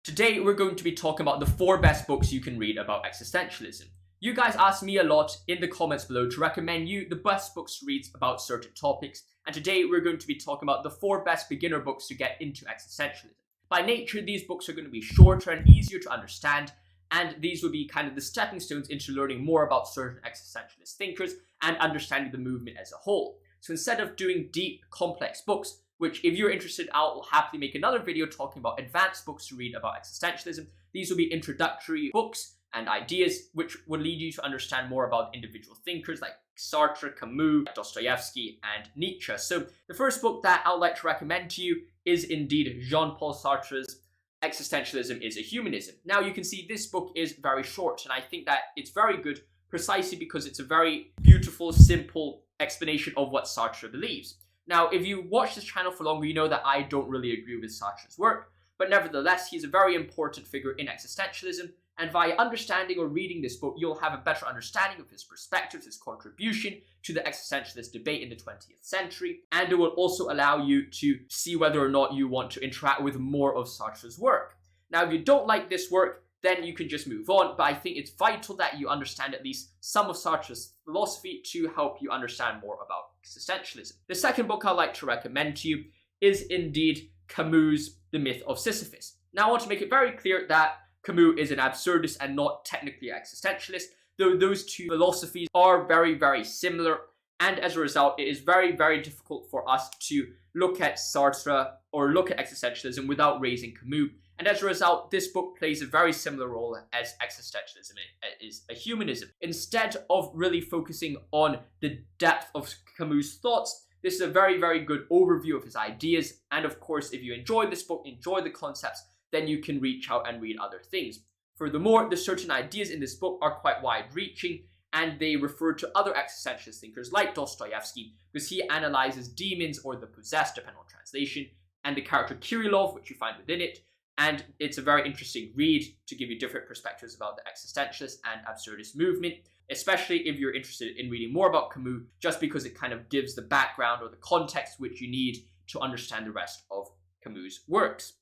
Today we're going to be talking about the 4 best books you can read about existentialism. You guys asked me a lot in the comments below to recommend you the best books to read about certain topics, and today we're going to be talking about the 4 best beginner books to get into existentialism. By nature, these books are going to be shorter and easier to understand, and these will be kind of the stepping stones into learning more about certain existentialist thinkers and understanding the movement as a whole. So instead of doing deep, complex books, which if you're interested, I'll happily make another video talking about advanced books to read about existentialism. These will be introductory books and ideas which will lead you to understand more about individual thinkers like Sartre, Camus, Dostoevsky, and Nietzsche. So the first book that I would like to recommend to you is indeed Jean-Paul Sartre's Existentialism is a Humanism. Now you can see this book is very short, and I think that it's very good precisely because it's a very beautiful, simple explanation of what Sartre believes. Now, if you watch this channel for longer, you know that I don't really agree with Sartre's work, but nevertheless, he's a very important figure in existentialism, and by understanding or reading this book, you'll have a better understanding of his perspectives, his contribution to the existentialist debate in the 20th century, and it will also allow you to see whether or not you want to interact with more of Sartre's work. Now, if you don't like this work, then you can just move on, but I think it's vital that you understand at least some of Sartre's philosophy to help you understand more about existentialism. The second book I'd like to recommend to you is indeed Camus' The Myth of Sisyphus. Now I want to make it very clear that Camus is an absurdist and not technically existentialist, though those two philosophies are very, very similar, and as a result, it is very, very difficult for us to look at Sartre or look at existentialism without raising Camus. And as a result, this book plays a very similar role as existentialism is a humanism. Instead of really focusing on the depth of Camus' thoughts, this is a very, very good overview of his ideas. And of course, if you enjoy this book, enjoy the concepts, then you can reach out and read other things. Furthermore, the certain ideas in this book are quite wide-reaching, and they refer to other existentialist thinkers like Dostoevsky, because he analyzes demons or the possessed, depending on translation, and the character Kirillov, which you find within it. And it's a very interesting read to give you different perspectives about the existentialist and absurdist movement, especially if you're interested in reading more about Camus, just because it kind of gives the background or the context which you need to understand the rest of Camus' works.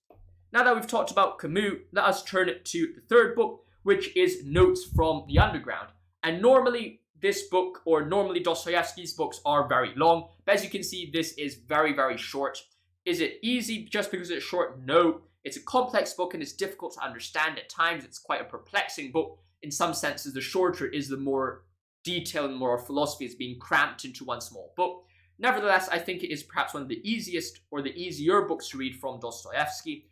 Now that we've talked about Camus, let us turn it to the third book, which is Notes from the Underground. And normally this book, or normally Dostoevsky's books, are very long, but as you can see, this is very, very short. Is it easy just because it's short? No. It's a complex book and it's difficult to understand at times. It's quite a perplexing book. In some senses, the shorter is the more detail and more philosophy is being cramped into one small book. Nevertheless, I think it is perhaps one of the easiest or the easier books to read from Dostoevsky,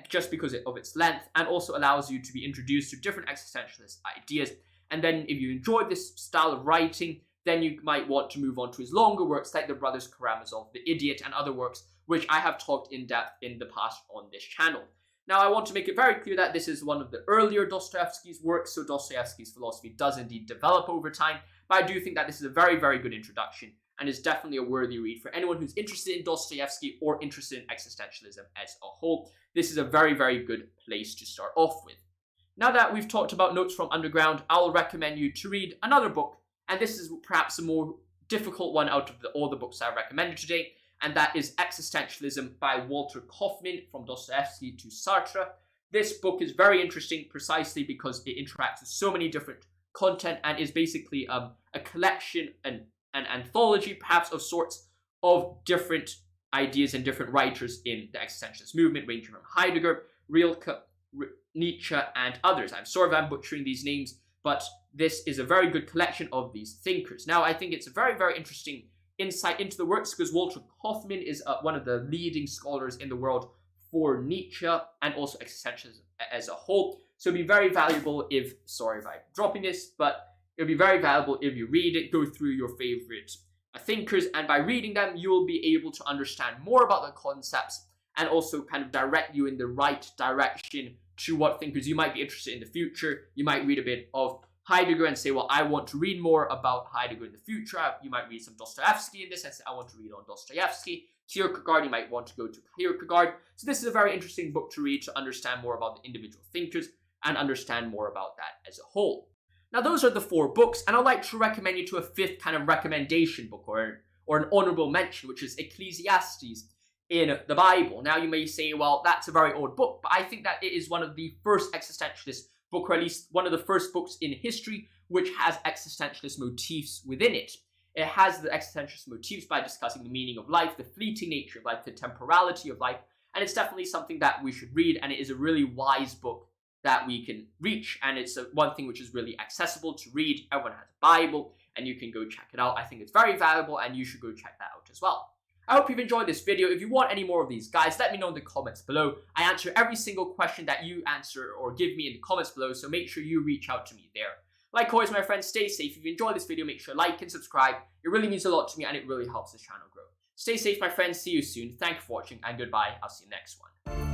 just because of its length, and also allows you to be introduced to different existentialist ideas. And then if you enjoy this style of writing, then you might want to move on to his longer works like The Brothers Karamazov, The Idiot, and other works which I have talked in depth in the past on this channel. Now, I want to make it very clear that this is one of the earlier Dostoevsky's works, so Dostoevsky's philosophy does indeed develop over time, but I do think that this is a very, very good introduction and is definitely a worthy read for anyone who's interested in Dostoevsky or interested in existentialism as a whole. This is a very, very good place to start off with. Now that we've talked about Notes from Underground, I'll recommend you to read another book, and this is perhaps a more difficult one out of all the books I recommended today, and that is Existentialism by Walter Kaufmann, from Dostoevsky to Sartre. This book is very interesting precisely because it interacts with so many different content and is basically a collection, an anthology perhaps of sorts, of different ideas and different writers in the existentialist movement, ranging from Heidegger, Rilke, Nietzsche, and others. I'm sorry if I'm butchering these names, but this is a very good collection of these thinkers. Now, I think it's a very, very interesting insight into the works because Walter Kaufmann is one of the leading scholars in the world for Nietzsche and also existentialism as a whole. So it'd be very valuable if, sorry if I'm dropping this, but it'd be very valuable if you read it, go through your favorite thinkers, and by reading them, you will be able to understand more about the concepts and also kind of direct you in the right direction to what thinkers you might be interested in the future. You might read a bit of Heidegger and say, well, I want to read more about Heidegger in the future. You might read some Dostoevsky in this and say, I want to read on Dostoevsky. Kierkegaard, you might want to go to Kierkegaard. So this is a very interesting book to read to understand more about the individual thinkers and understand more about that as a whole. Now, those are the 4 books, and I'd like to recommend you to a 5th kind of recommendation book or an honorable mention, which is Ecclesiastes. in the Bible. Now you may say, well, that's a very old book, but I think that it is one of the first existentialist book, or at least one of the first books in history which has existentialist motifs within it. It has the existentialist motifs by discussing the meaning of life, the fleeting nature of life, the temporality of life, and it's definitely something that we should read, and it is a really wise book that we can reach, and it's one thing which is really accessible to read. Everyone has a Bible, and you can go check it out. I think it's very valuable, and you should go check that out as well. I hope you've enjoyed this video. If you want any more of these, guys, let me know in the comments below. I answer every single question that you answer or give me in the comments below, so make sure you reach out to me there. Like always, my friends, stay safe. If you enjoyed this video, make sure to like and subscribe. It really means a lot to me, and it really helps this channel grow. Stay safe, my friends. See you soon. Thank you for watching, and goodbye. I'll see you next one.